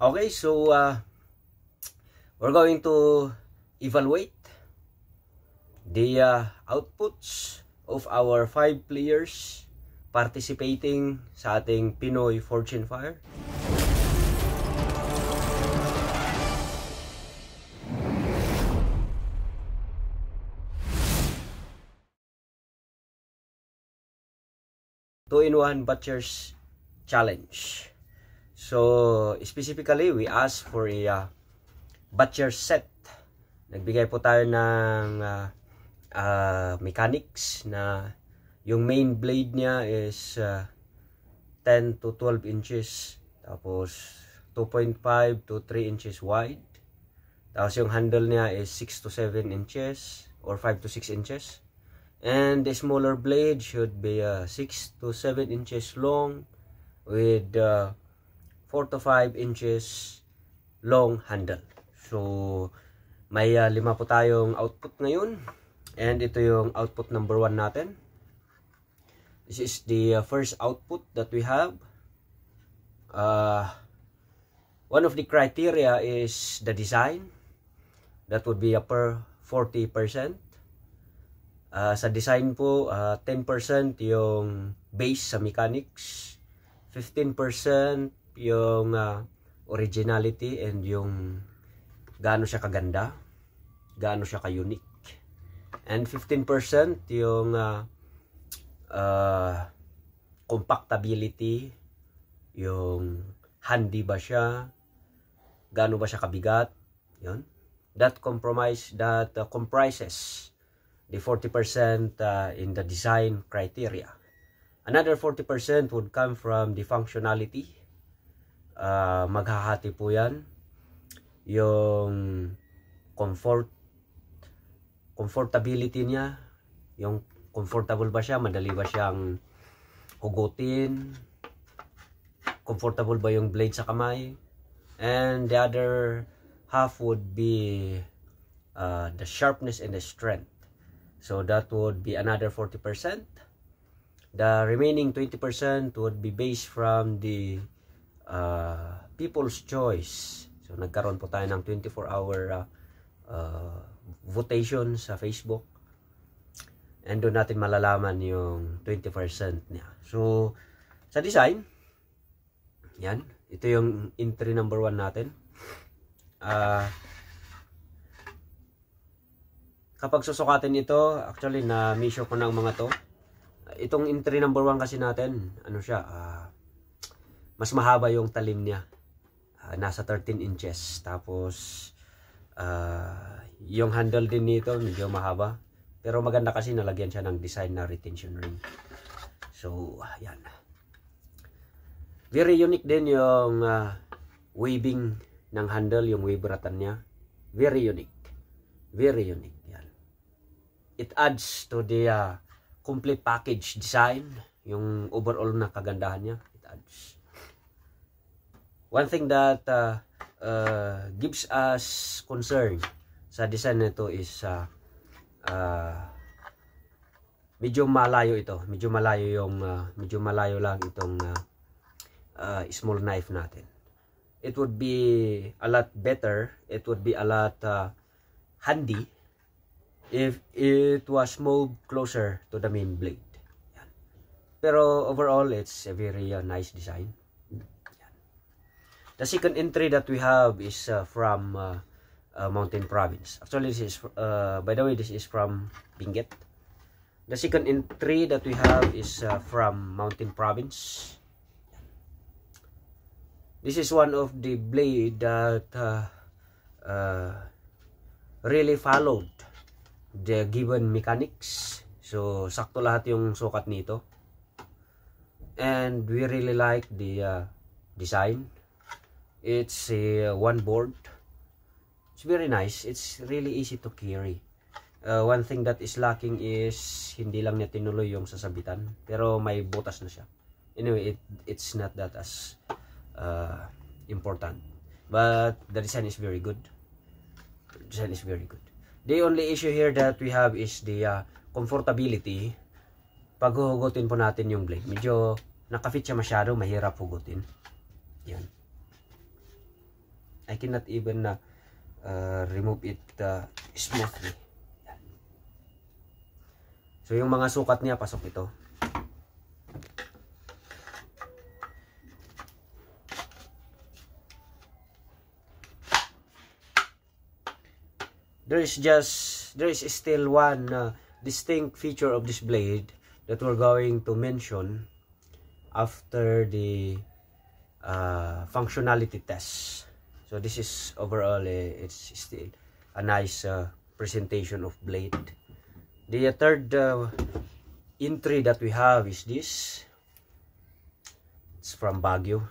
Okay, so we're going to evaluate the outputs of our 5 players participating sa ating Pinoy Fortune Fire. Two-in-one Butchers Challenge. So, specifically, we asked for a butcher set. Nagbigay po tayo ng mechanics na yung main blade niya is 10 to 12 inches. Tapos, 2.5 to 3 inches wide. Tapos, yung handle niya is 6 to 7 inches or 5 to 6 inches. And the smaller blade should be 6 to 7 inches long with 4 to 5 inches long handle. So, may 5 po tayong output ngayon. And ito yung output number 1 natin. This is the first output that we have. One of the criteria is the design. That would be per 40%. Sa design po, 10% yung base sa mechanics. 15% yung originality and yung gaano siya kaganda, gaano siya ka-unique. And 15% yung compactability, yung handy ba siya, gaano ba siya kabigat, yun. That comprises the 40% in the design criteria. Another 40% would come from the functionality. Maghahati po yan. Yung comfortability niya. Yung comfortable ba siya? Madali ba siyang hugutin? Comfortable ba yung blade sa kamay? And the other half would be the sharpness and the strength. So that would be another 40%. The remaining 20% would be based from the people's choice. So nagkaroon po tayo ng 24-hour votation sa Facebook. And doon natin malalaman yung 20% niya. So sa design, yan. Ito yung entry number 1 natin. Kapag susukatin ito, actually na-measure ko ng mga to. Itong entry number 1 kasi natin, ano siya, mas mahaba yung talim niya. Nasa 13 inches. Tapos, yung handle din nito, medyo mahaba. Pero maganda kasi nalagyan siya ng design na retention ring. So, yan. Very unique din yung weaving ng handle, yung wave ratan niya. Very unique. Very unique. Yan. It adds to the complete package design, yung overall na kagandahan niya. It adds. One thing that gives us concern sa design nito is medyo malayo ito. Medyo malayo lang itong small knife natin. It would be a lot better. It would be a lot handy if it was moved closer to the main blade. Yan. Pero overall, it's a very nice design. Yan. The second entry that we have is from Mountain Province. Actually, this is by the way, this is from Benguet. The second entry that we have is from Mountain Province. This is one of the blade that really followed the given mechanics. So, sakto lahat yung sukat nito. And we really like the design. It's a one board. It's very nice. It's really easy to carry. One thing that is lacking is hindi lang niya tinuloy yung sasabitan. Pero may butas na siya. Anyway, it's not that as important. But the design is very good. The design is very good. The only issue here that we have is the comfortability. Pag huhugutin po natin yung blade, medyo nakafit siya masyado, mahirap hugutin. Yan. I cannot even remove it smoothly. Yan. So yung mga sukat niya, pasok ito. There is still one distinct feature of this blade that we're going to mention after the functionality test. So this is overall it's still a nice presentation of blade. The third entry that we have is this. It's from Baguio.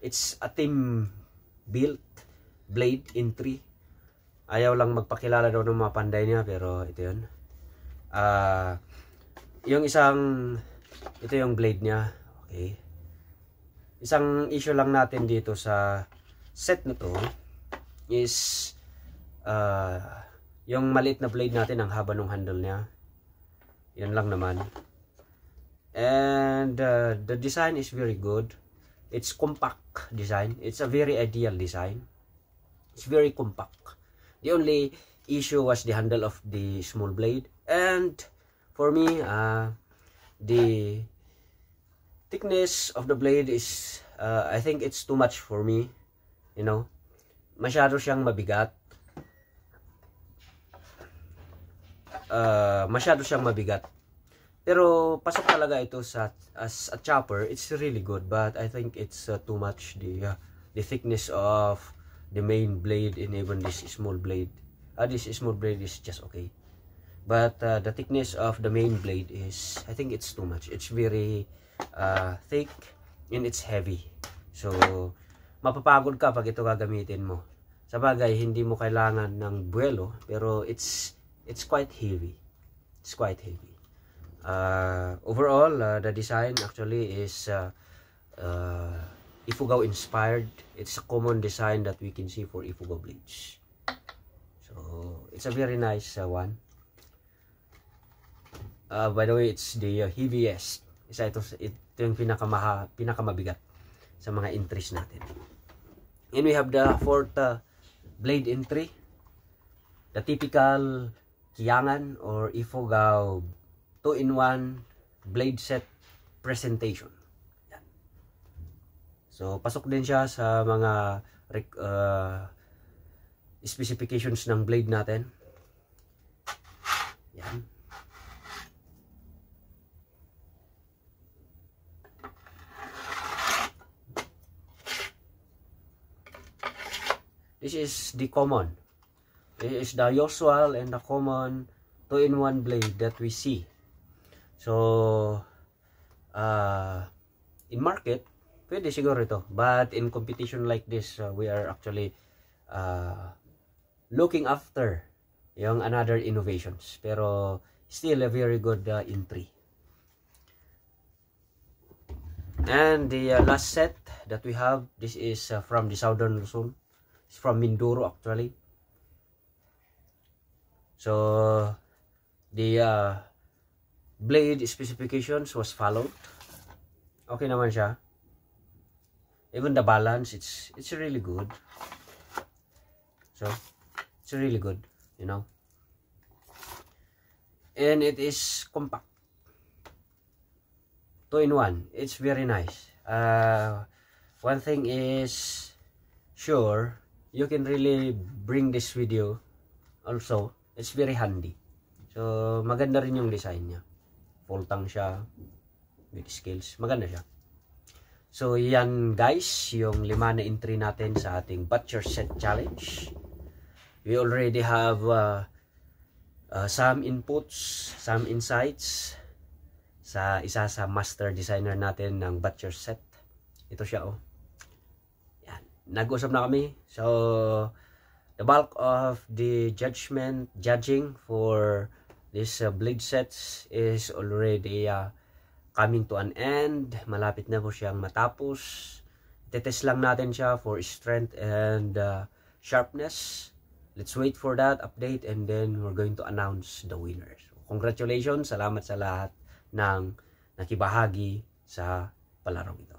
It's a team built blade entry. Ayaw lang magpakilala daw ng mga panday niya, pero ito yun. Yung ito yung blade niya. Okay. Isang issue lang natin dito sa set na to is yung maliit na blade natin, ang haba ng handle niya. Yun lang naman. And the design is very good. It's compact design. It's a very ideal design. It's very compact. The only issue was the handle of the small blade. And for me, the thickness of the blade is, I think it's too much for me. You know, masyado siyang mabigat. Masyado siyang mabigat. Pero pasok talaga ito as a chopper. It's really good, but I think it's too much the thickness of the main blade and even this small blade. This small blade is just okay, but the thickness of the main blade is, I think it's too much. It's very thick and it's heavy. So mapapagod ka pag ito gagamitin mo. Sa bagay, hindi mo kailangan ng buwelo, pero it's quite heavy. It's quite heavy. Overall, the design actually is Ifugao inspired. It's a common design that we can see for Ifugao blades. So it's a very nice one. By the way, it's the heaviest. Ito yung pinakamabigat sa mga entries natin. And we have the fourth blade entry, the typical Kiangan or Ifugao 2-in-1 blade set presentation. Yan. So pasok din siya sa mga specifications ng blade natin. Yan. This is the common. This is the usual and the common 2-in-1 blade that we see. So in market, pwede siguro ito. But in competition like this, we are actually looking after yung another innovations. Pero still a very good entry. And the last set that we have, this is from the Southern Luzon. It's from Mindoro actually. So the blade specifications was followed. Okay naman siya. Even the balance, it's really good. So it's really good, you know. And it is compact. 2-in-1. It's very nice. One thing is sure, you can really bring this video. Also, it's very handy. So maganda rin yung design niya. Full tank siya with scales. Maganda siya. So yan guys, yung 5 na entry natin sa ating Butcher Set Challenge. We already have some inputs, some insights sa isa sa master designer natin ng Butcher Set. Ito siya oh. Yan. Nag-usap na kami. So the bulk of the judging for this blade sets is already coming to an end. Malapit na po siyang matapos. Itetest lang natin siya for strength and sharpness. Let's wait for that update and then we're going to announce the winners. So, congratulations, salamat sa lahat ng nakibahagi sa palarong ito.